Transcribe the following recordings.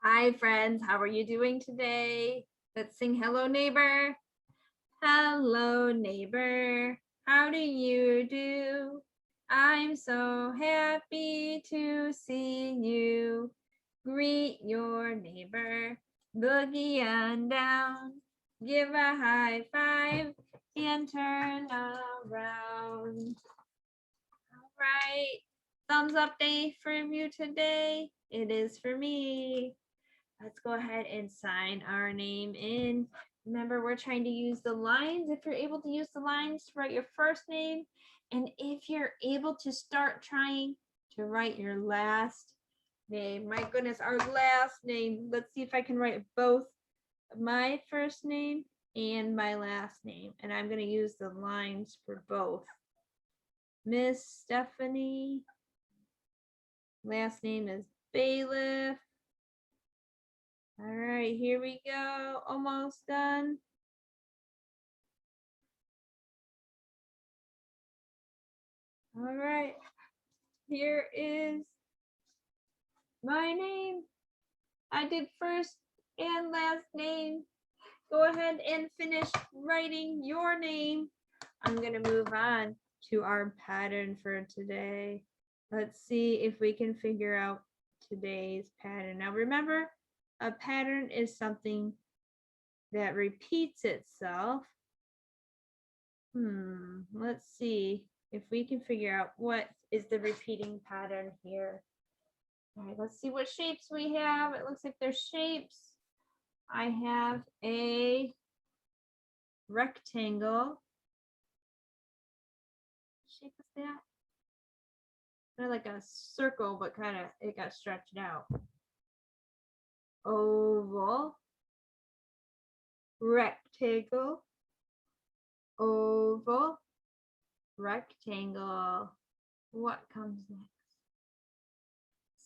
Hi, friends. How are you doing today? Let's sing Hello, Neighbor. Hello, neighbor. How do you do? I'm so happy to see you. Greet your neighbor. Boogie on down. Give a high five and turn around. All right. Thumbs up day for you today. It is for me. Let's go ahead and sign our name in. Remember, we're trying to use the lines. If you're able to use the lines to write your first name, and if you're able to start trying to write your last name. My goodness, our last name. Let's see if I can write both my first name and my last name. And I'm going to use the lines for both. Miss Stephanie. Last name is Bailiff. All right, here we go. Almost done. All right, here is my name. I did first and last name. Go ahead and finish writing your name. I'm gonna move on to our pattern for today. Let's see if we can figure out today's pattern. Now remember, a pattern is something that repeats itself. Let's see if we can figure out what is the repeating pattern here. All right, let's see what shapes we have. It looks like there's shapes. I have a rectangle. Shape is that? Kind of like a circle, but kind of it got stretched out. Oval, rectangle, oval, rectangle. What comes next?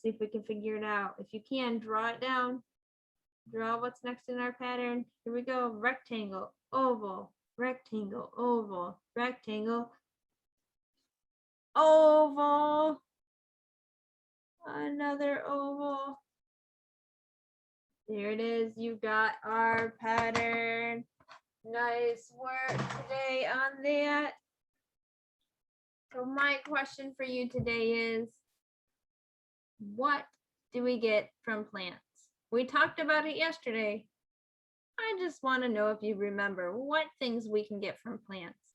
See if we can figure it out. If you can, draw it down. Draw what's next in our pattern. Here we go. Rectangle, oval, rectangle, oval, rectangle, oval, another oval. There it is. You got our pattern. Nice work today on that. So my question for you today is, what do we get from plants? We talked about it yesterday. I just want to know if you remember what things we can get from plants,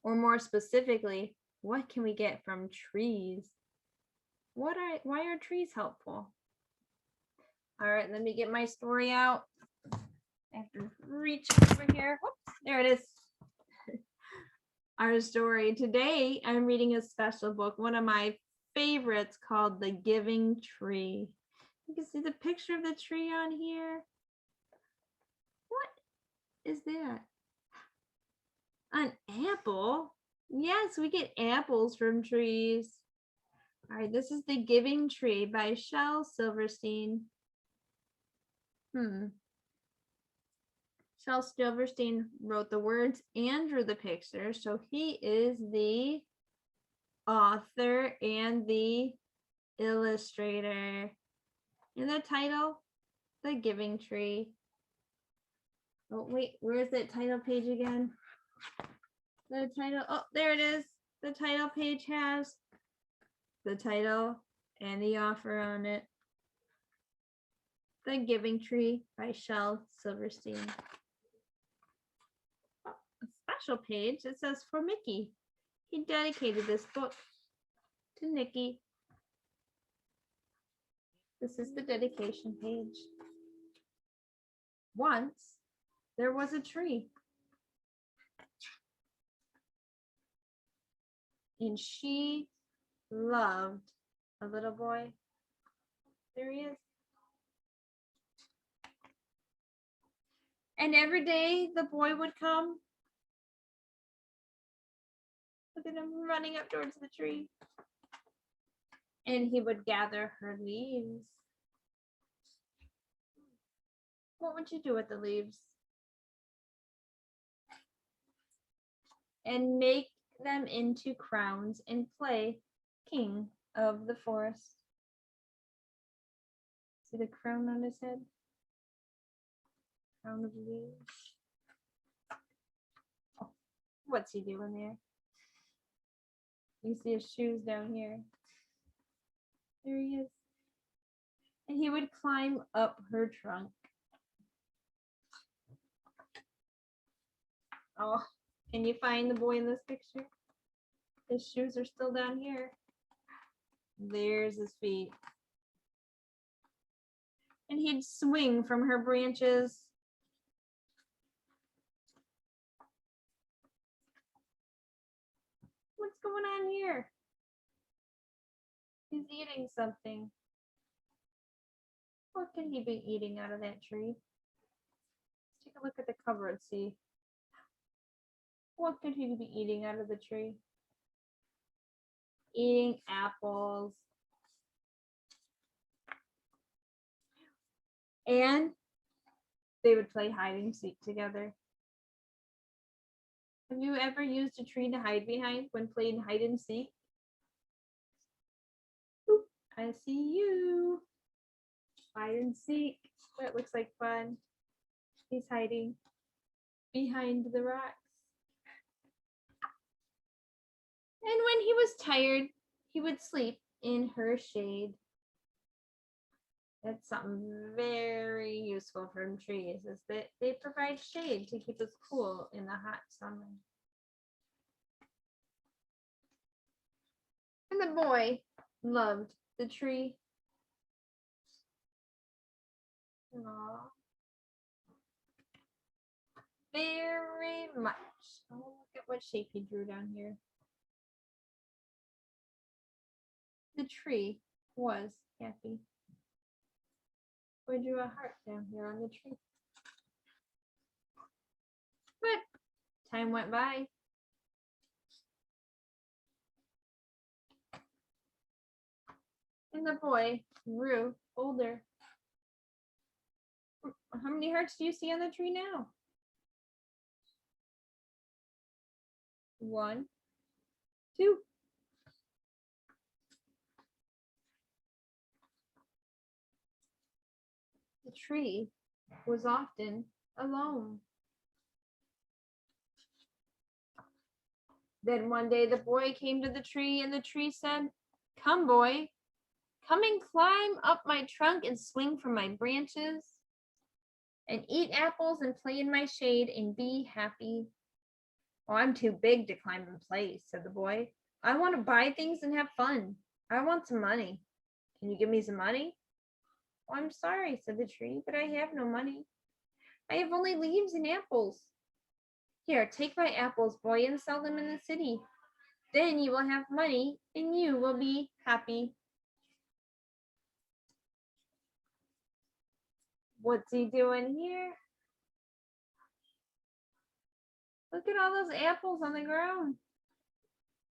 or more specifically, what can we get from trees? Why are trees helpful? All right, let me get my story out. I have to reach over here. Whoops, there it is. Our story today, I'm reading a special book, one of my favorites, called The Giving Tree. You can see the picture of the tree on here. What is that? An apple? Yes, we get apples from trees. All right, this is The Giving Tree by Shel Silverstein. Shel Silverstein wrote the words and drew the picture, so he is the author and the illustrator. And the title, The Giving Tree. Oh, wait, where's that title page again? The title, oh, there it is. The title page has the title and the author on it. The Giving Tree by Shel Silverstein. A special page that says for Mickey. He dedicated this book to Nikki. This is the dedication page. Once there was a tree, and she loved a little boy. There he is. And every day the boy would come. Look at him running up towards the tree. And he would gather her leaves. What would you do with the leaves? And make them into crowns and play king of the forest. See the crown on his head? Crown of leaves. Oh, what's he doing there? You see his shoes down here. There he is. And he would climb up her trunk. Oh, can you find the boy in this picture? His shoes are still down here. There's his feet. And he'd swing from her branches. What's going on here? He's eating something. What can he be eating out of that tree? Let's take a look at the cover and see. What could he be eating out of the tree? Eating apples. And they would play hide and seek together. Have you ever used a tree to hide behind when playing hide and seek? Oop, I see you. Hide and seek. That looks like fun. He's hiding behind the rocks. And when he was tired, he would sleep in her shade. That's something very useful from trees, is that they provide shade to keep us cool in the hot summer. And the boy loved the tree. Aww. Very much. Oh, look at what shape he drew down here. The tree was happy. We drew a heart down here on the tree. But time went by. And the boy grew older. How many hearts do you see on the tree now? 1, 2. The tree was often alone. Then one day the boy came to the tree and the tree said, "Come, boy, come and climb up my trunk and swing from my branches and eat apples and play in my shade and be happy." "Oh, I'm too big to climb and play," said the boy. "I want to buy things and have fun. I want some money. Can you give me some money?" "Oh, I'm sorry," said the tree, "but I have no money. I have only leaves and apples." "Here, take my apples, boy, and sell them in the city. Then you will have money and you will be happy." What's he doing here? Look at all those apples on the ground.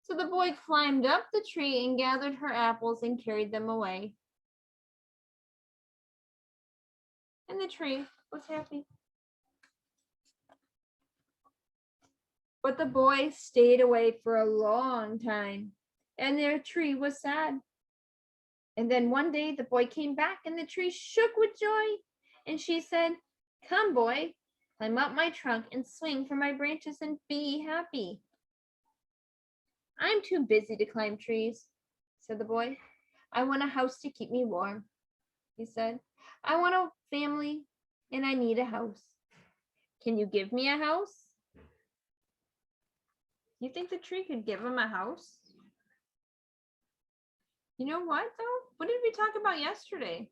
So the boy climbed up the tree and gathered her apples and carried them away. And the tree was happy. But the boy stayed away for a long time, and the tree was sad. And then one day the boy came back and the tree shook with joy. And she said, "Come, boy, climb up my trunk and swing from my branches and be happy." "I'm too busy to climb trees," said the boy. "I want a house to keep me warm," he said. "I want a family and I need a house. Can you give me a house?" You think the tree could give him a house? You know what, though? What did we talk about yesterday?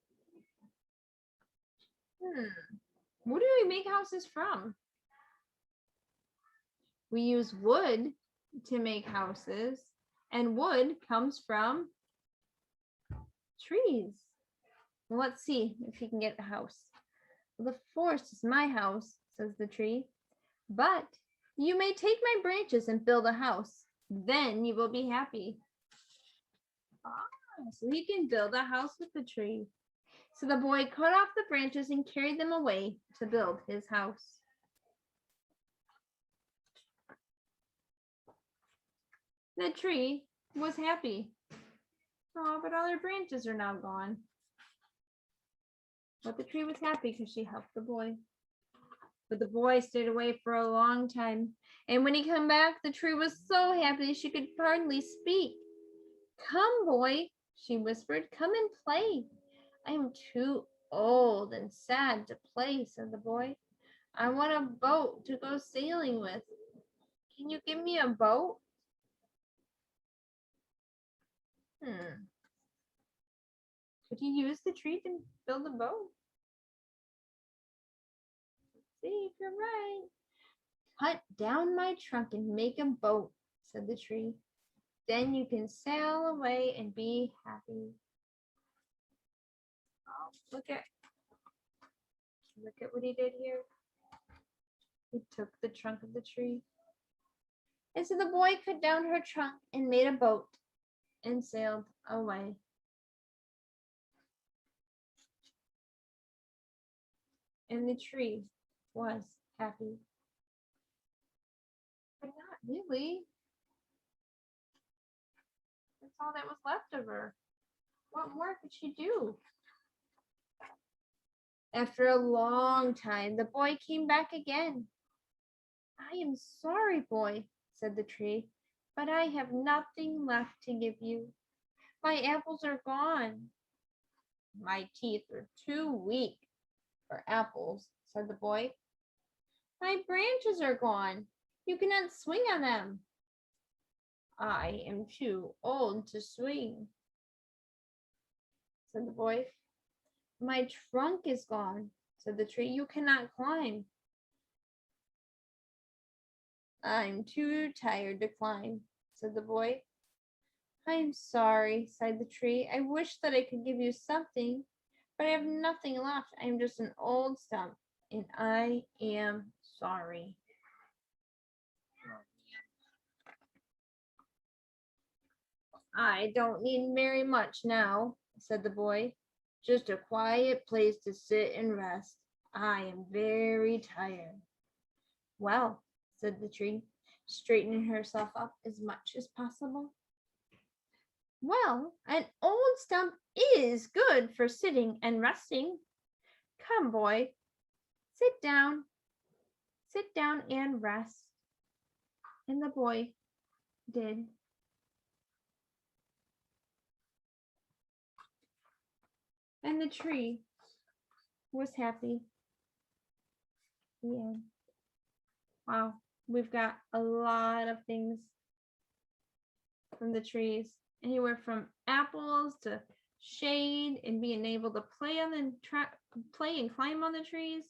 What do we make houses from? We use wood to make houses, and wood comes from trees. Well, let's see if he can get a house. "Well, the forest is my house," says the tree, "but you may take my branches and build a house. Then you will be happy." So he can build a house with the tree. So the boy cut off the branches and carried them away to build his house. The tree was happy. Oh, but all their branches are now gone. But the tree was happy because she helped the boy. But the boy stayed away for a long time. And when he came back, the tree was so happy she could hardly speak. Come, boy, she whispered. Come and play. I am too old and sad to play, said the boy. I want a boat to go sailing with. Can you give me a boat? Could he use the tree to build a boat? Let's see if you're right. Cut down my trunk and make a boat, said the tree. Then you can sail away and be happy. Oh, look at what he did here. He took the trunk of the tree. And so the boy cut down her trunk and made a boat and sailed away. And the tree was happy. But not really. That's all that was left of her. What more could she do? After a long time, the boy came back again. I am sorry, boy, said the tree, but I have nothing left to give you. My apples are gone. My teeth are too weak for apples, said the boy. My branches are gone. You cannot swing on them. I am too old to swing, said the boy. My trunk is gone, said the tree. You cannot climb. I'm too tired to climb, said the boy. I'm sorry, sighed the tree. I wish that I could give you something, but I have nothing left. I am just an old stump, and I am sorry. I don't need very much now, said the boy. Just a quiet place to sit and rest. I am very tired. Well, said the tree, straightening herself up as much as possible. Well, an old stump is good for sitting and resting. Come, boy, sit down and rest. And the boy did. And the tree was happy. The end. Wow, we've got a lot of things from the trees, anywhere from apples to shade and being able to play on the play and climb on the trees.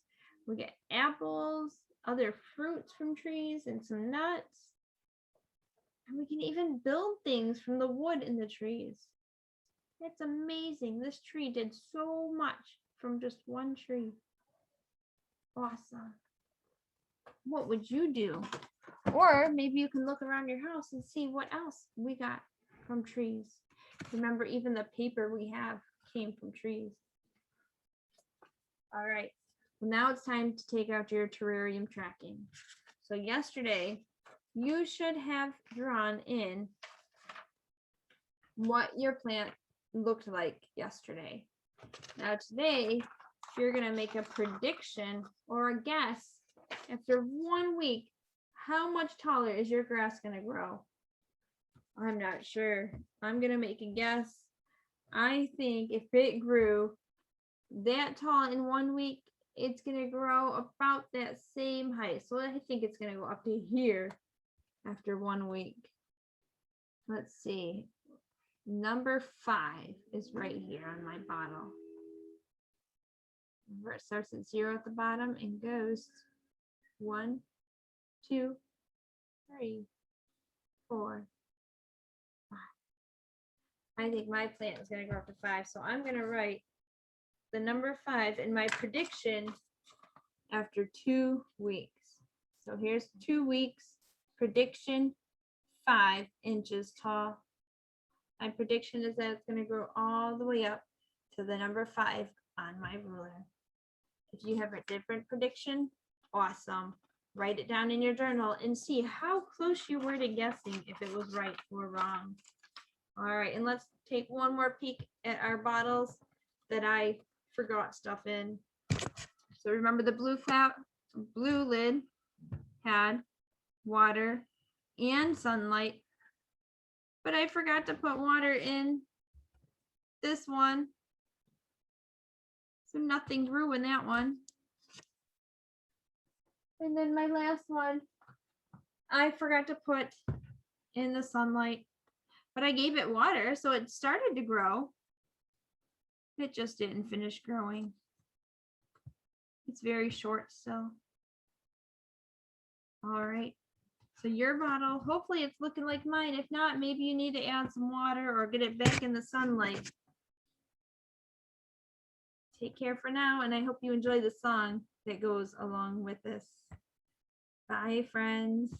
We get apples, other fruits from trees, and some nuts. And we can even build things from the wood in the trees. It's amazing. This tree did so much from just one tree. Awesome. What would you do? Or maybe you can look around your house and see what else we got from trees. Remember, even the paper we have came from trees. All right. Well, now it's time to take out your terrarium tracking. So yesterday, you should have drawn in what your plant looked like yesterday. Now today, you're going to make a prediction or a guess. After 1 week, how much taller is your grass going to grow? I'm not sure. I'm going to make a guess. I think if it grew that tall in 1 week, it's going to grow about that same height. So I think it's going to go up to here after 1 week. Let's see. Number 5 is right here on my bottle. Remember, it starts at 0 at the bottom and goes 1, 2, 3, 4, 5. I think my plant is going to grow up to 5. So I'm going to write the number 5 in my prediction after 2 weeks. So here's 2 weeks. Prediction, 5 inches tall. My prediction is that it's going to grow all the way up to the number 5 on my ruler. If you have a different prediction, awesome. Write it down in your journal and see how close you were to guessing if it was right or wrong. All right, and let's take one more peek at our bottles that I forgot stuff in. So remember the blue lid had water and sunlight, but I forgot to put water in this one. So nothing grew in that one. And then my last one, I forgot to put in the sunlight, but I gave it water, so it started to grow. It just didn't finish growing. It's very short still. All right. So your bottle, hopefully it's looking like mine. If not, maybe you need to add some water or get it back in the sunlight. Take care for now, and I hope you enjoy the song that goes along with this. Bye, friends.